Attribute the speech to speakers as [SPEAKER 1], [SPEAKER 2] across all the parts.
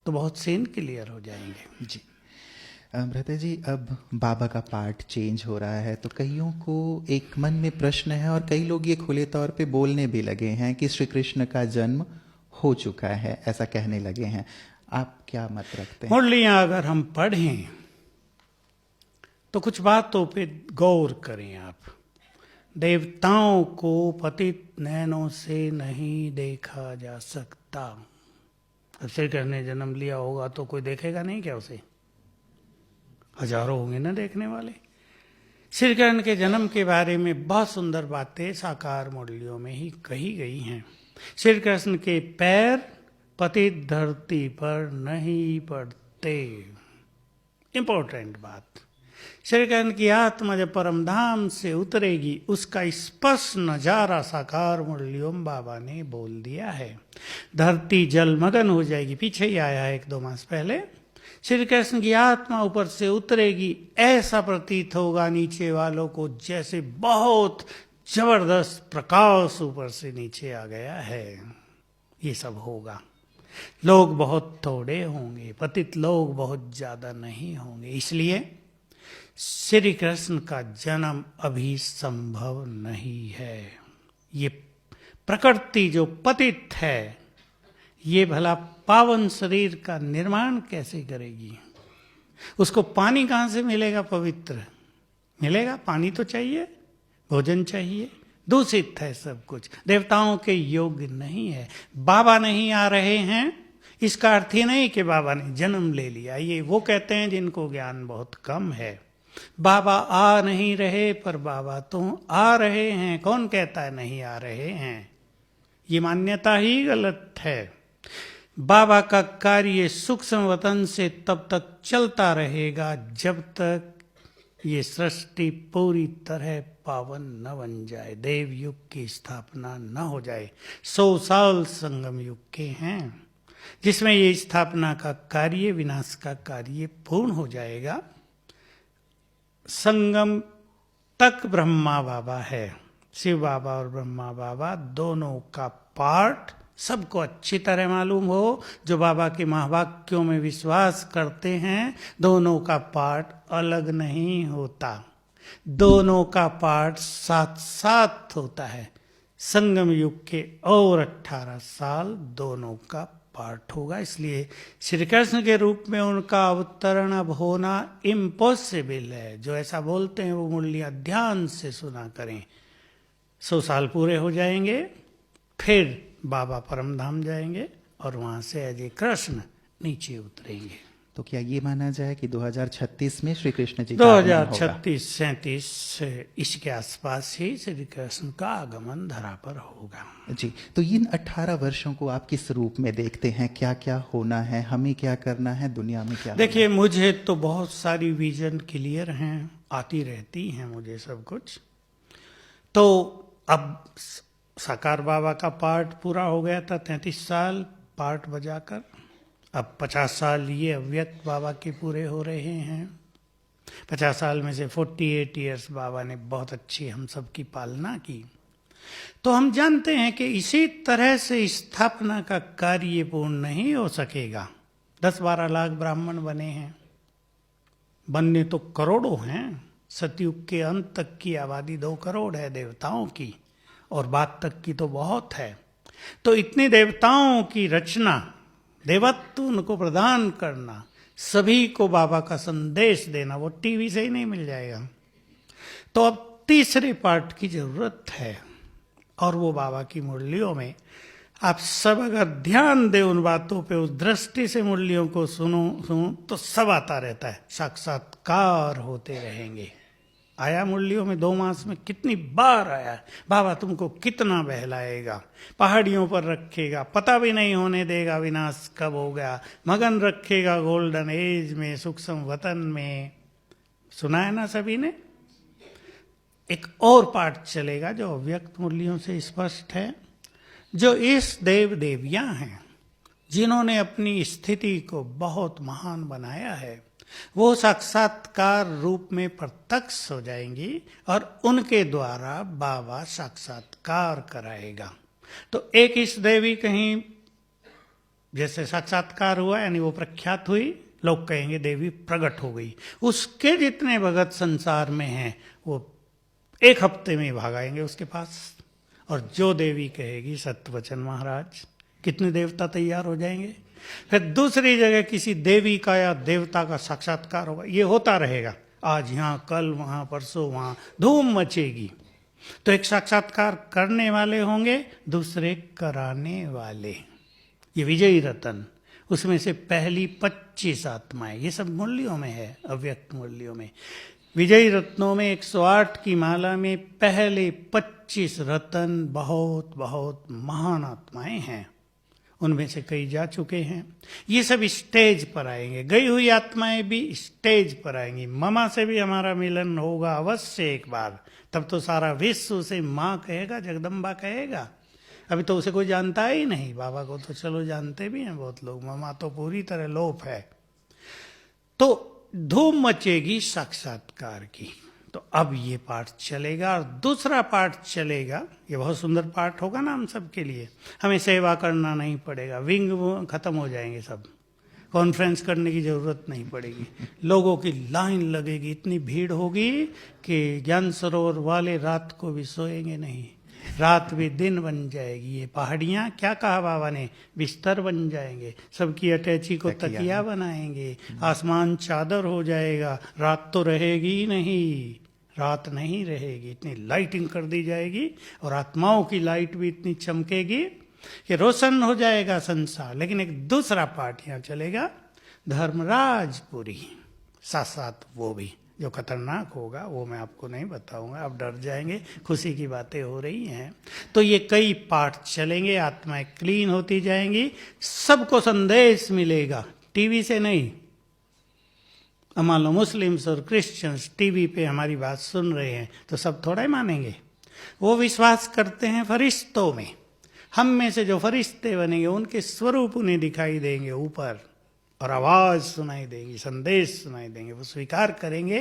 [SPEAKER 1] तो बहुत scene clear हो जाएंगे।
[SPEAKER 2] जी। भ्राता जी, अब बाबा का पार्ट चेंज हो रहा है तो कईयों को एक मन में प्रश्न है और कई लोग ये खुले तौर पे बोलने भी लगे हैं कि श्री कृष्ण का जन्म हो चुका है, ऐसा कहने लगे हैं। आप क्या मत रखते हैं?
[SPEAKER 1] मुरलियां अगर हम पढ़ें तो कुछ बातों पे गौर करें आप। देवताओं को पतित नैनों से नहीं देखा जा सकता। अब श्री कृष्ण ने जन्म लिया होगा तो कोई देखेगा नहीं क्या उसे? हजारों होंगे ना देखने वाले। श्री कृष्ण के जन्म के बारे में बहुत सुंदर बातें साकार मुरलियों में ही कही गई हैं। श्री कृष्ण के पैर पतित धरती पर नहीं पड़ते। इंपॉर्टेंट बात। श्री कृष्ण की आत्मा जब परम धाम से उतरेगी उसका स्पष्ट नजारा साकार मुरलियों बाबा ने बोल दिया है। धरती जलमग्न हो जाएगी। पीछे ही आया है 1-2 मास पहले। श्री कृष्ण की आत्मा ऊपर से उतरेगी, ऐसा प्रतीत होगा नीचे वालों को जैसे बहुत जबरदस्त प्रकाश ऊपर से नीचे आ गया है। ये सब होगा। लोग बहुत थोड़े होंगे, पतित लोग बहुत ज्यादा नहीं होंगे। इसलिए श्री कृष्ण का जन्म अभी संभव नहीं है। ये प्रकृति जो पतित है ये भला पावन शरीर का निर्माण कैसे करेगी? उसको पानी कहाँ से मिलेगा? पवित्र मिलेगा? पानी तो चाहिए, भोजन चाहिए। दूषित है सब कुछ, देवताओं के योग्य नहीं है। बाबा नहीं आ रहे हैं इसका अर्थ ही नहीं कि बाबा ने जन्म ले लिया। ये वो कहते हैं जिनको ज्ञान बहुत कम है। बाबा आ नहीं रहे पर बाबा तो आ रहे हैं। कौन कहता है नहीं आ रहे हैं? ये मान्यता ही गलत है। बाबा का कार्य सूक्ष्म वतन से तब तक चलता रहेगा जब तक ये सृष्टि पूरी तरह पावन न बन जाए, देव युग की स्थापना न हो जाए। 100 साल संगम युग के हैं जिसमें ये स्थापना का कार्य, विनाश का कार्य पूर्ण हो जाएगा। संगम तक ब्रह्मा बाबा है। शिव बाबा और ब्रह्मा बाबा दोनों का पार्ट सबको अच्छी तरह मालूम हो। जो बाबा के महावाक्यों में विश्वास करते हैं, दोनों का पार्ट अलग नहीं होता, दोनों का पार्ट साथ साथ होता है। संगम युग के और 18 साल दोनों का पार्ट होगा। इसलिए श्री कृष्ण के रूप में उनका अवतरण अब होना इम्पॉसिबल है। जो ऐसा बोलते हैं वो मुरलियां ध्यान से सुना करें। 100 साल पूरे हो जाएंगे, फिर बाबा परम धाम जाएंगे और वहां से अजय कृष्ण नीचे उतरेंगे।
[SPEAKER 2] तो क्या ये माना जाए कि 2036 में श्री कृष्ण जी का आगमन होगा?
[SPEAKER 1] 2036-37 इसके आसपास ही श्री कृष्ण का आगमन धरा पर होगा।
[SPEAKER 2] जी। तो इन 18 वर्षों को आप किस रूप में देखते हैं? क्या क्या होना है, हमें क्या करना है, दुनिया में क्या?
[SPEAKER 1] देखिए, मुझे तो बहुत सारी विजन क्लियर हैं, आती रहती हैं मुझे सब कुछ। तो अब साकार बाबा का पार्ट पूरा हो गया था, 33 साल पार्ट बजाकर। अब 50 साल ये अव्यक्त बाबा के पूरे हो रहे हैं। 50 साल में से 48 ईयर्स बाबा ने बहुत अच्छी हम सब की पालना की। तो हम जानते हैं कि इसी तरह से स्थापना का कार्य पूर्ण नहीं हो सकेगा। 10-12 लाख ब्राह्मण बने हैं, बनने तो करोड़ों हैं। सतयुग के अंत तक की आबादी 2 करोड़ है देवताओं की, और बाद तक की तो बहुत है। तो इतने देवताओं की रचना, देवत्व उनको प्रदान करना, सभी को बाबा का संदेश देना, वो टीवी से ही नहीं मिल जाएगा। तो अब तीसरे पार्ट की जरूरत है, और वो बाबा की मुरलियों में आप सब अगर ध्यान दें उन बातों पे, उस दृष्टि से मुरलियों को सुनो तो सब आता रहता है। साक्षात्कार होते रहेंगे। आया मुरलियों में 2 मास में कितनी बार आया। बाबा तुमको कितना बहलाएगा, पहाड़ियों पर रखेगा, पता भी नहीं होने देगा विनाश कब हो गया, मगन रखेगा गोल्डन एज में, सूक्ष्म वतन में। सुना है ना सभी ने? एक और पाठ चलेगा जो अव्यक्त मुरलियों से स्पष्ट है। जो इस देव देवियां हैं जिन्होंने अपनी स्थिति को बहुत महान बनाया है, वो साक्षात्कार रूप में प्रत्यक्ष हो जाएंगी और उनके द्वारा बाबा साक्षात्कार कराएगा। तो एक इस देवी कहीं जैसे साक्षात्कार हुआ यानी वो प्रख्यात हुई, लोग कहेंगे देवी प्रकट हो गई। उसके जितने भगत संसार में हैं वो एक हफ्ते में भाग आएंगे उसके पास, और जो देवी कहेगी सत्यवचन महाराज, कितने देवता तैयार हो जाएंगे। फिर दूसरी जगह किसी देवी का या देवता का साक्षात्कार होगा, ये होता रहेगा, आज यहाँ कल वहाँ परसों वहाँ, धूम मचेगी। तो एक साक्षात्कार करने वाले होंगे, दूसरे कराने वाले। ये विजयी रतन, उसमें से पहली 25 आत्माएं, ये सब मुरलियों में है, अव्यक्त मुरलियों में। विजयी रत्नों में 108 की माला में पहले 25 रतन बहुत बहुत महान आत्माएं हैं, उनमें से कई जा चुके हैं। ये सब स्टेज पर आएंगे, गई हुई आत्माएं भी स्टेज पर आएंगी। ममा से भी हमारा मिलन होगा अवश्य एक बार, तब तो सारा विश्व उसे माँ कहेगा, जगदम्बा कहेगा। अभी तो उसे कोई जानता ही नहीं, बाबा को तो चलो जानते भी हैं बहुत लोग, ममा तो पूरी तरह लोप है। तो धूम मचेगी साक्षात्कार की। तो अब ये पाठ चलेगा और दूसरा पाठ चलेगा, ये बहुत सुंदर पाठ होगा ना हम सब के लिए। हमें सेवा करना नहीं पड़ेगा, विंग खत्म हो जाएंगे सब, कॉन्फ्रेंस करने की जरूरत नहीं पड़ेगी, लोगों की लाइन लगेगी, इतनी भीड़ होगी कि ज्ञान सरोवर वाले रात को भी सोएंगे नहीं, रात भी दिन बन जाएगी। ये पहाड़ियाँ, क्या कहा बाबा ने, बिस्तर बन जाएंगे, सबकी अटैची को तकिया बनाएंगे, आसमान चादर हो जाएगा, रात तो रहेगी ही नहीं, रात नहीं रहेगी, इतनी लाइटिंग कर दी जाएगी और आत्माओं की लाइट भी इतनी चमकेगी कि रोशन हो जाएगा संसार। लेकिन एक दूसरा पाठ यहाँ चलेगा, धर्मराजपुरी, साथ साथ वो भी जो खतरनाक होगा, वो मैं आपको नहीं बताऊंगा, आप डर जाएंगे, खुशी की बातें हो रही हैं। तो ये कई पाठ चलेंगे, आत्माएं क्लीन होती जाएंगी, सबको संदेश मिलेगा, टीवी से नहीं। अब मान लो मुस्लिम्स और क्रिश्चियंस टीवी पे हमारी बात सुन रहे हैं तो सब थोड़ा ही मानेंगे, वो विश्वास करते हैं फरिश्तों में। हम में से जो फरिश्ते बनेंगे उनके स्वरूप उन्हें दिखाई देंगे ऊपर, और आवाज सुनाई देगी, संदेश सुनाई देंगे, वो स्वीकार करेंगे,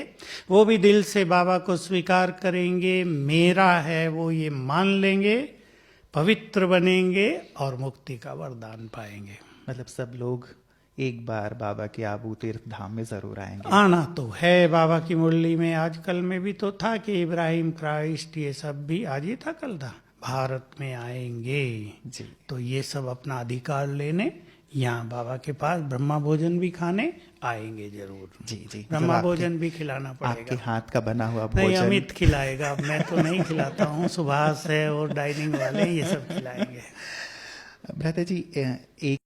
[SPEAKER 1] वो भी दिल से बाबा को स्वीकार करेंगे, मेरा है वो ये मान लेंगे, पवित्र बनेंगे और मुक्ति का वरदान पाएंगे।
[SPEAKER 2] मतलब सब लोग एक बार बाबा के आबू तीर्थ धाम में जरूर आएंगे।
[SPEAKER 1] आना तो है बाबा की मुरली में, आजकल में भी तो था कि इब्राहिम, क्राइस्ट, ये सब भी आज ही था कल था, भारत में आएंगे
[SPEAKER 2] जी।
[SPEAKER 1] तो ये सब अपना अधिकार लेने यहाँ बाबा के पास ब्रह्मा भोजन भी खाने आएंगे जरूर।
[SPEAKER 2] जी जी,
[SPEAKER 1] ब्रह्मा भोजन भी खिलाना पड़ेगा,
[SPEAKER 2] आपके हाथ का बना हुआ
[SPEAKER 1] नहीं
[SPEAKER 2] भोजन।
[SPEAKER 1] अमित खिलाएगा, मैं तो नहीं खिलाता हूँ, सुभाष है और डाइनिंग वाले ये सब खिलाएंगे।
[SPEAKER 2] भ्राता जी, एक